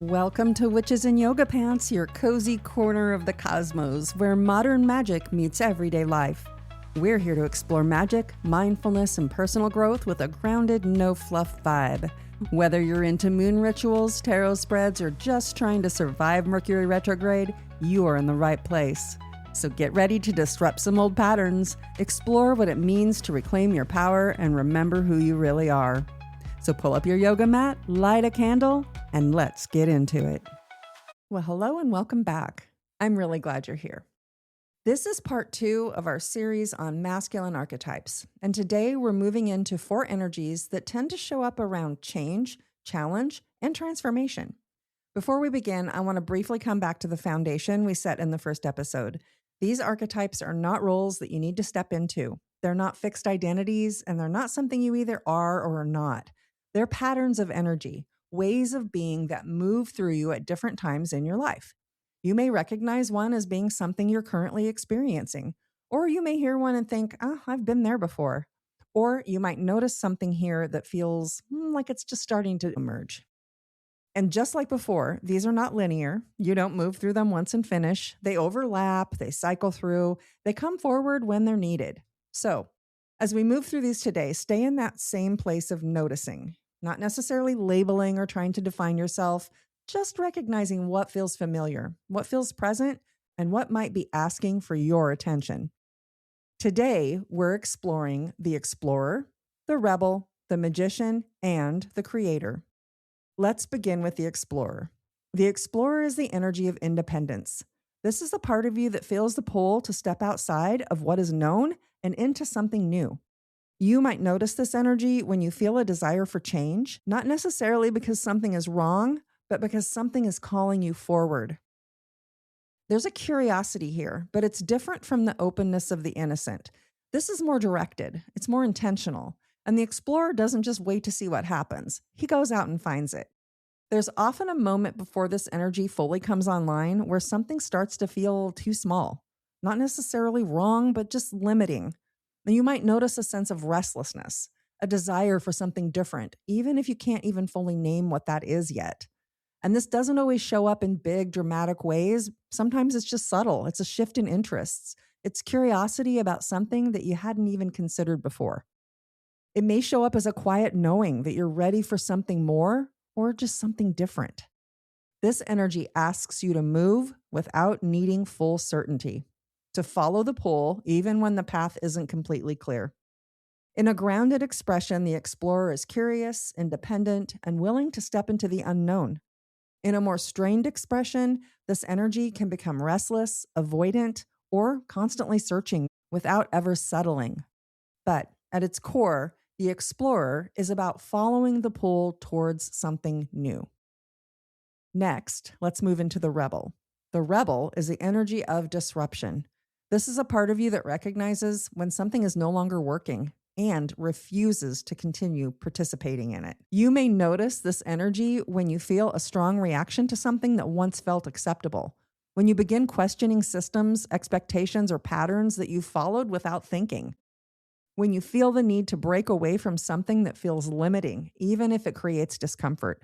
Welcome to Witches in Yoga Pants, your cozy corner of the cosmos where modern magic meets everyday life. We're here to explore magic, mindfulness, and personal growth with a grounded, no-fluff vibe. Whether you're into moon rituals, tarot spreads, or just trying to survive Mercury retrograde, you are in the right place. So get ready to disrupt some old patterns, explore what it means to reclaim your power, and remember who you really are. So pull up your yoga mat, light a candle, and let's get into it. Well, hello and welcome back. I'm really glad you're here. This is part 2 of our series on masculine archetypes. And today we're moving into 4 energies that tend to show up around change, challenge, and transformation. Before we begin, I want to briefly come back to the foundation we set in the first episode. These archetypes are not roles that you need to step into. They're not fixed identities, and they're not something you either are or are not. They're patterns of energy, ways of being that move through you at different times in your life. You may recognize one as being something you're currently experiencing, or you may hear one and think, I've been there before. Or you might notice something here that feels like it's just starting to emerge. And just like before, these are not linear. You don't move through them once and finish. They overlap, they cycle through, they come forward when they're needed. So, as we move through these today, stay in that same place of noticing, not necessarily labeling or trying to define yourself, just recognizing what feels familiar, what feels present, and what might be asking for your attention. Today, we're exploring the explorer, the rebel, the magician, and the creator. Let's begin with the explorer. The explorer is the energy of independence. This is the part of you that feels the pull to step outside of what is known and into something new. You might notice this energy when you feel a desire for change, not necessarily because something is wrong, but because something is calling you forward. There's a curiosity here, but it's different from the openness of the innocent. This is more directed, it's more intentional, and the explorer doesn't just wait to see what happens. He goes out and finds it. There's often a moment before this energy fully comes online where something starts to feel too small. Not necessarily wrong, but just limiting. And you might notice a sense of restlessness, a desire for something different, even if you can't even fully name what that is yet. And this doesn't always show up in big, dramatic ways. Sometimes it's just subtle. It's a shift in interests. It's curiosity about something that you hadn't even considered before. It may show up as a quiet knowing that you're ready for something more or just something different. This energy asks you to move without needing full certainty, to follow the pull even when the path isn't completely clear. In a grounded expression, the explorer is curious, independent, and willing to step into the unknown. In a more strained expression, this energy can become restless, avoidant, or constantly searching without ever settling. But at its core, the explorer is about following the pull towards something new. Next, let's move into the rebel. The rebel is the energy of disruption. This is a part of you that recognizes when something is no longer working and refuses to continue participating in it. You may notice this energy when you feel a strong reaction to something that once felt acceptable, when you begin questioning systems, expectations, or patterns that you followed without thinking, when you feel the need to break away from something that feels limiting, even if it creates discomfort.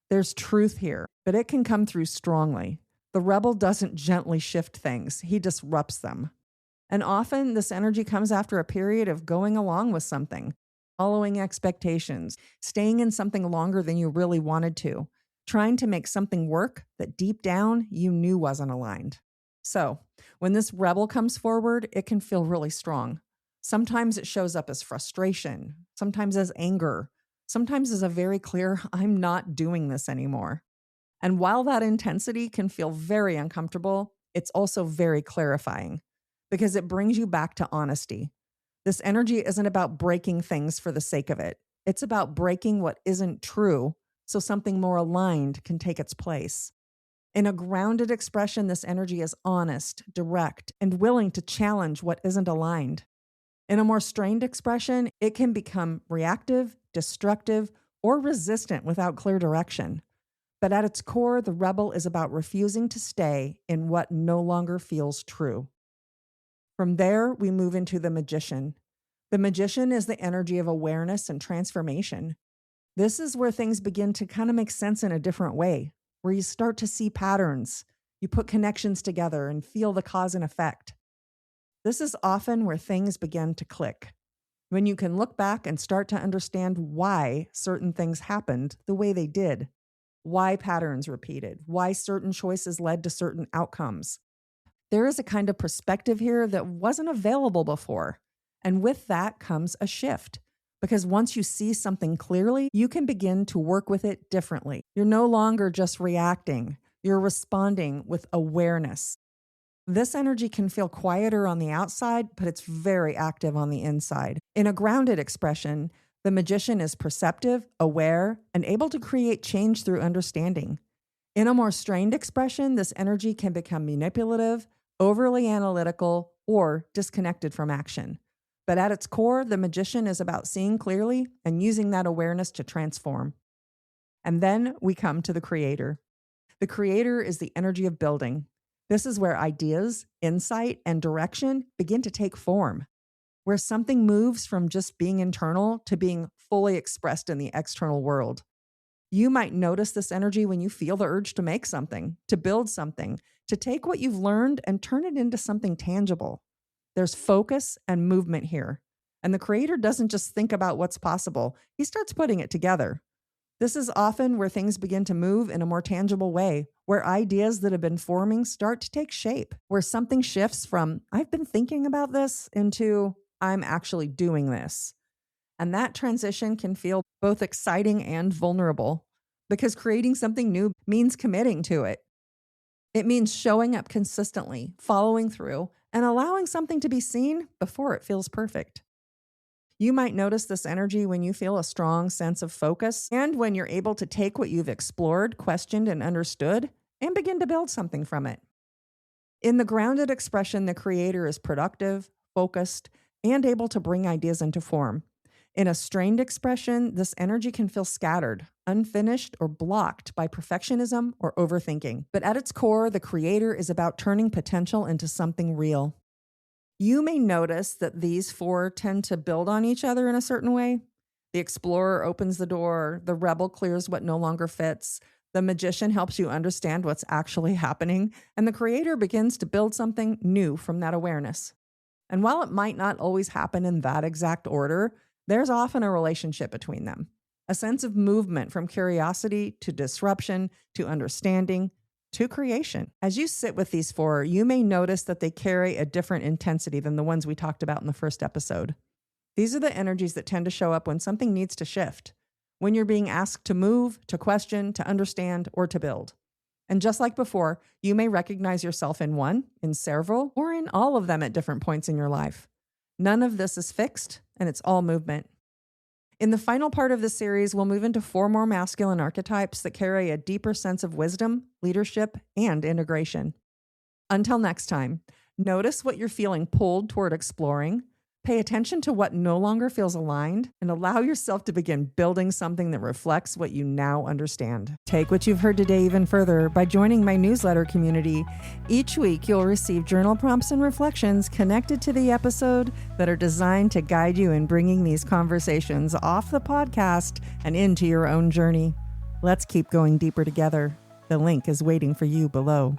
There's truth here, but it can come through strongly. The rebel doesn't gently shift things, he disrupts them. And often this energy comes after a period of going along with something, following expectations, staying in something longer than you really wanted to, trying to make something work that deep down you knew wasn't aligned. So, when this rebel comes forward, it can feel really strong. Sometimes it shows up as frustration, sometimes as anger, sometimes as a very clear, I'm not doing this anymore. And while that intensity can feel very uncomfortable, it's also very clarifying because it brings you back to honesty. This energy isn't about breaking things for the sake of it. It's about breaking what isn't true so something more aligned can take its place. In a grounded expression, this energy is honest, direct, and willing to challenge what isn't aligned. In a more strained expression, it can become reactive, destructive, or resistant without clear direction. But at its core, the rebel is about refusing to stay in what no longer feels true. From there, we move into the magician. The magician is the energy of awareness and transformation. This is where things begin to kind of make sense in a different way. where you start to see patterns. You put connections together and feel the cause and effect. This is often where things begin to click, when you can look back and start to understand why certain things happened the way they did, why patterns repeated, why certain choices led to certain outcomes. There is a kind of perspective here that wasn't available before. And with that comes a shift. Because once you see something clearly, you can begin to work with it differently. You're no longer just reacting. You're responding with awareness. This energy can feel quieter on the outside, but it's very active on the inside. In a grounded expression, the magician is perceptive, aware, and able to create change through understanding. In a more strained expression, this energy can become manipulative, overly analytical, or disconnected from action. But at its core, the magician is about seeing clearly and using that awareness to transform. And then we come to the creator. The creator is the energy of building. This is where ideas, insight, and direction begin to take form, where something moves from just being internal to being fully expressed in the external world. You might notice this energy when you feel the urge to make something, to build something, to take what you've learned and turn it into something tangible. There's focus and movement here. And the creator doesn't just think about what's possible, he starts putting it together. This is often where things begin to move in a more tangible way, where ideas that have been forming start to take shape, where something shifts from, I've been thinking about this, into, I'm actually doing this. And that transition can feel both exciting and vulnerable, because creating something new means committing to it. It means showing up consistently, following through, and allowing something to be seen before it feels perfect. You might notice this energy when you feel a strong sense of focus and when you're able to take what you've explored, questioned, and understood and begin to build something from it. In the grounded expression, the creator is productive, focused, and able to bring ideas into form. In a strained expression, this energy can feel scattered, unfinished, or blocked by perfectionism or overthinking. But at its core, the creator is about turning potential into something real. You may notice that these four tend to build on each other in a certain way. The explorer opens the door, the rebel clears what no longer fits, the magician helps you understand what's actually happening, and the creator begins to build something new from that awareness. And while it might not always happen in that exact order, there's often a relationship between them, a sense of movement from curiosity to disruption to understanding to creation. As you sit with these four, you may notice that they carry a different intensity than the ones we talked about in the first episode. These are the energies that tend to show up when something needs to shift, when you're being asked to move, to question, to understand, or to build. And just like before, you may recognize yourself in one, in several, or in all of them at different points in your life. None of this is fixed, and it's all movement. In the final part of the series, we'll move into 4 more masculine archetypes that carry a deeper sense of wisdom, leadership, and integration. Until next time, notice what you're feeling pulled toward exploring, pay attention to what no longer feels aligned, and allow yourself to begin building something that reflects what you now understand. Take what you've heard today even further by joining my newsletter community. Each week, you'll receive journal prompts and reflections connected to the episode that are designed to guide you in bringing these conversations off the podcast and into your own journey. Let's keep going deeper together. The link is waiting for you below.